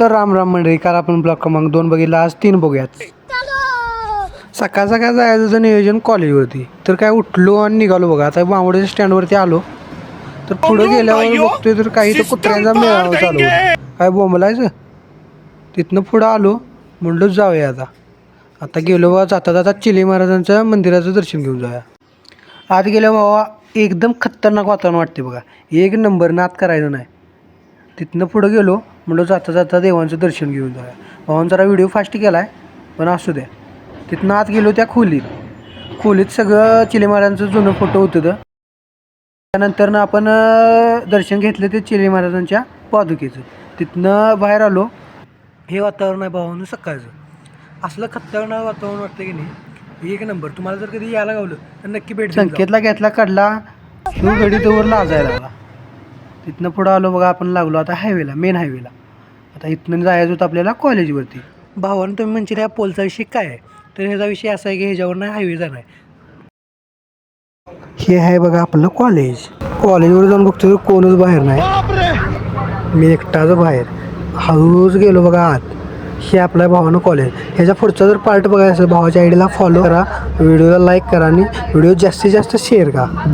तर राम राम मंडळी, काल आपण ब्लॉक क्रमांक 2 बघितला, आज 3 बघूयात. सकाळ सकाळ जायचं नियोजन कॉलेजवरती, तर काय उठलो आणि निघालो बघा. आता बांबोड्याच्या स्टँडवरती आलो, तर पुढे गेल्यावर बघतोय तर काही तर कुत्र्यांचा मेळावा चालू होता. काय बोंबलायचं. तिथनं पुढं आलो, म्हणलो जाऊया आता गेलो बघा. जाता जाता चिले महाराजांच्या मंदिराचं दर्शन घेऊन जाऊया. आत गेल्या बाबा एकदम खतरनाक वातावरण वाटते बघा, एक नंबर. नाद करायचं नाही. तिथनं पुढं गेलो, म्हणलं जाता जाता देवांचं दर्शन घेऊन जाऊया. भावानं जरा व्हिडिओ फास्ट केला आहे, पण असू द्या. तिथनं आत गेलो त्या खोलीत सगळं चिले महाराजांचं जुनं फोटो होतं. त्यानंतर आपण दर्शन घेतलं ते चिले महाराजांच्या पादुकेचं. तिथनं बाहेर आलो. हे वातावरण आहे भावानं सकाळचं. असलं खतरनाक वातावरण वाटतं की नाही, एक नंबर. तुम्हाला जर कधी यायला गावलं तर नक्की भेट. संकेतला घेतला, काढला, शिव गडी तोवर लाजायला लागला. तिथनं पुढं आलो बघा. आपण लागलो आता हायवेला, मेन हायवेला. आता इथनं जायचं होतं आपल्याला कॉलेजवरती. भावानं तुम्ही म्हणजे या पोलचा विषय काय आहे, तर ह्याचा विषय असा आहे की ह्याच्यावर नाही हायवे जाणार आहे. हे आहे बघा आपलं कॉलेजवर जाऊन बघतो तर कोणच बाहेर नाही. मी एकटाच बाहेर. हळूच गेलो बघा आत. हे आपल्या भावानं कॉलेज. ह्याच्या पुढचा जर पार्ट बघायचा असेल, भावाच्या आयडीला फॉलो करा, व्हिडिओला लाईक करा आणि व्हिडिओ जास्तीत जास्त शेअर करा.